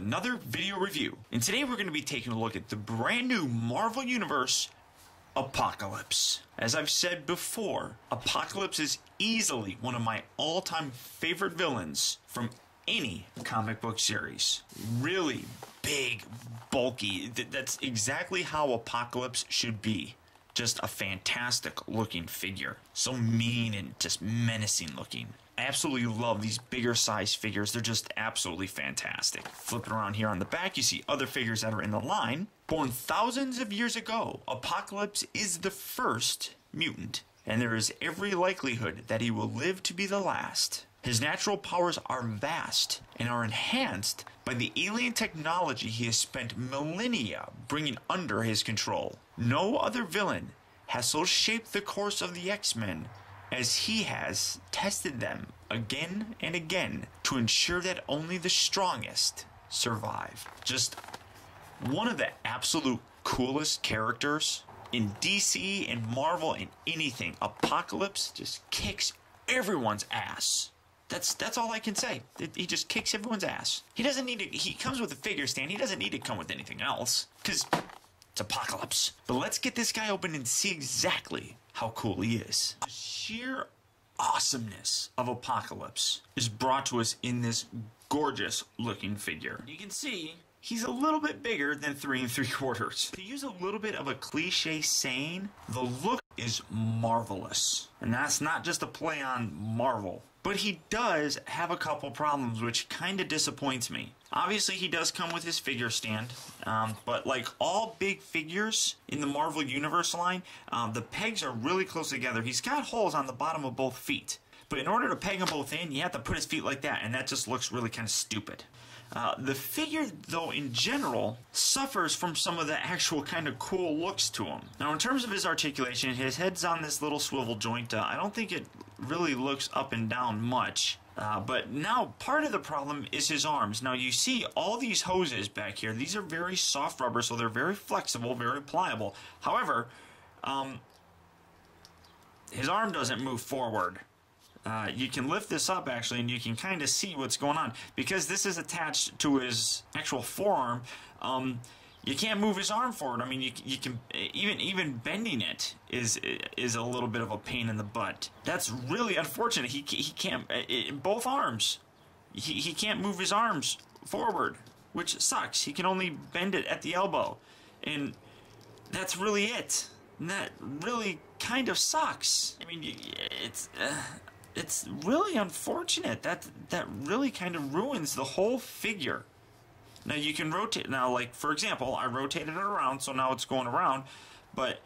another video review. And today we're going to be taking a look at the brand new Marvel Universe Apocalypse. As I've said before, Apocalypse is easily one of my all-time favorite villains from any comic book series. Really big, bulky. That's exactly how Apocalypse should be. Just a fantastic looking figure. So mean and just menacing looking. I absolutely love these bigger size figures. They're just absolutely fantastic. Flipping around here on the back, you see other figures that are in the line. Born thousands of years ago, Apocalypse is the first mutant, and there is every likelihood that he will live to be the last. His natural powers are vast and are enhanced by the alien technology he has spent millennia bringing under his control. No other villain has so shaped the course of the X-Men as he has tested them again and again to ensure that only the strongest survive. Just one of the absolute coolest characters in DC and Marvel and anything. Apocalypse just kicks everyone's ass. That's all I can say. He just kicks everyone's ass. He doesn't need to, he comes with a figure stand. He doesn't need to come with anything else, because it's Apocalypse. But let's get this guy open and see exactly how cool he is. The sheer awesomeness of Apocalypse is brought to us in this gorgeous looking figure. You can see he's a little bit bigger than 3 3/4. To use a little bit of a cliche saying, the look is marvelous. And that's not just a play on Marvel. But he does have a couple problems, which kind of disappoints me. Obviously, he does come with his figure stand, but like all big figures in the Marvel Universe line, the pegs are really close together. He's got holes on the bottom of both feet. But in order to peg them both in, you have to put his feet like that, and that just looks really kind of stupid. The figure, though, in general, suffers from some of the actual kind of cool looks to him. Now, in terms of his articulation, his head's on this little swivel joint. I don't think it really looks up and down much. But now, part of the problem is his arms. Now, you see all these hoses back here. These are very soft rubber, so they're very flexible, very pliable. However, his arm doesn't move forward. You can lift this up actually, and you can kind of see what's going on. Because this is attached to his actual forearm, you can't move his arm forward. I mean, you can even bending it is a little bit of a pain in the butt. That's really unfortunate. He can't both arms. He can't move his arms forward, which sucks. He can only bend it at the elbow, and that's really it. And that really kind of sucks. I mean, it's really unfortunate. That really kind of ruins the whole figure. Now you can rotate. Now, like for example, I rotated it around, so now it's going around. But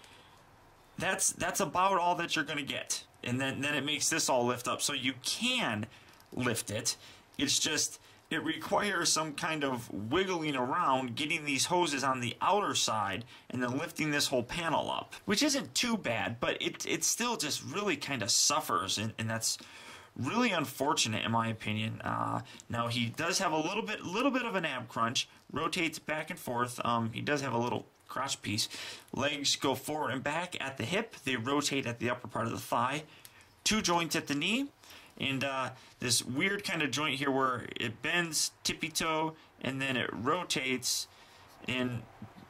that's about all that you're gonna get. And then it makes this all lift up, so you can lift it. It's just it requires some kind of wiggling around, getting these hoses on the outer side, and then lifting this whole panel up, which isn't too bad, but it still just really kind of suffers, and that's really unfortunate in my opinion. Now he does have a little bit of an ab crunch, rotates back and forth. He does have a little crotch piece. Legs go forward and back at the hip. They rotate at the upper part of the thigh. 2 joints at the knee. And this weird kind of joint here where it bends tippy-toe and then it rotates, and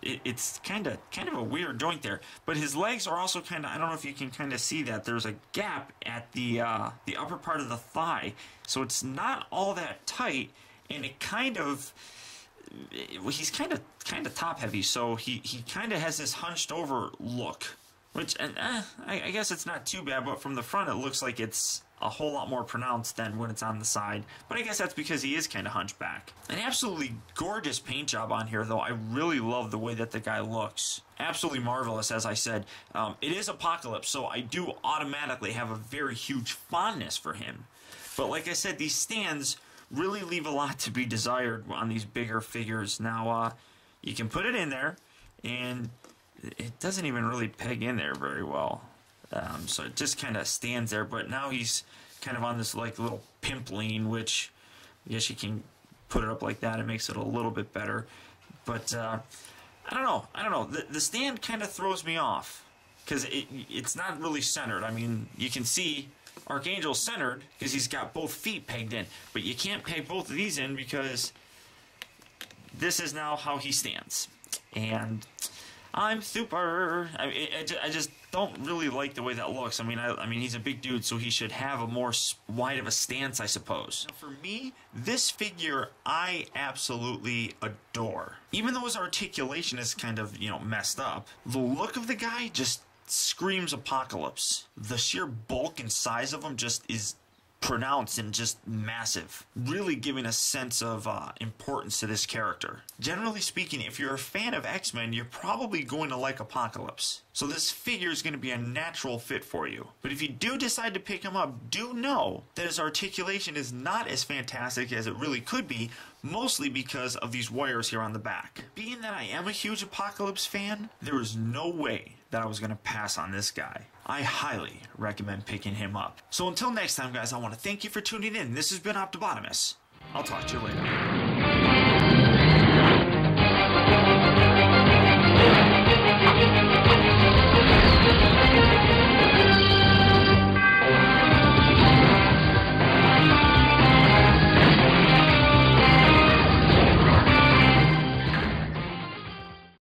it's kind of a weird joint there. But his legs are also kind of, I don't know if you can kind of see that, there's a gap at the upper part of the thigh, so it's not all that tight, and it kind of, he's kind of top heavy, so he kind of has this hunched over look, which I guess it's not too bad, but from the front it looks like it's a whole lot more pronounced than when it's on the side. But I guess that's because he is kind of hunchback. An absolutely gorgeous paint job on here, though. I really love the way that the guy looks. Absolutely marvelous, as I said. It is Apocalypse, so I do automatically have a very huge fondness for him. But like I said, these stands really leave a lot to be desired on these bigger figures. Now, you can put it in there, and it doesn't even really peg in there very well. So it just kind of stands there, but now he's kind of on this like little pimp lean, which I guess you can put it up like that. It makes it a little bit better. But I don't know. The stand kind of throws me off because it's not really centered. I mean, you can see Archangel's centered because he's got both feet pegged in, but you can't peg both of these in because this is now how he stands. And I'm super. I just don't really like the way that looks. I mean, he's a big dude, so he should have a more wide of a stance, I suppose. Now, for me, this figure I absolutely adore. Even though his articulation is kind of, messed up, the look of the guy just screams apocalypse. The sheer bulk and size of him just is pronounced and just massive, really giving a sense of importance to this character. Generally speaking, if you're a fan of X-Men, you're probably going to like Apocalypse. So this figure is going to be a natural fit for you. But if you do decide to pick him up, do know that his articulation is not as fantastic as it really could be, mostly because of these wires here on the back. Being that I am a huge Apocalypse fan, there is no way that I was going to pass on this guy. I highly recommend picking him up. So until next time, guys, I want to thank you for tuning in. This has been Optibotimus. I'll talk to you later.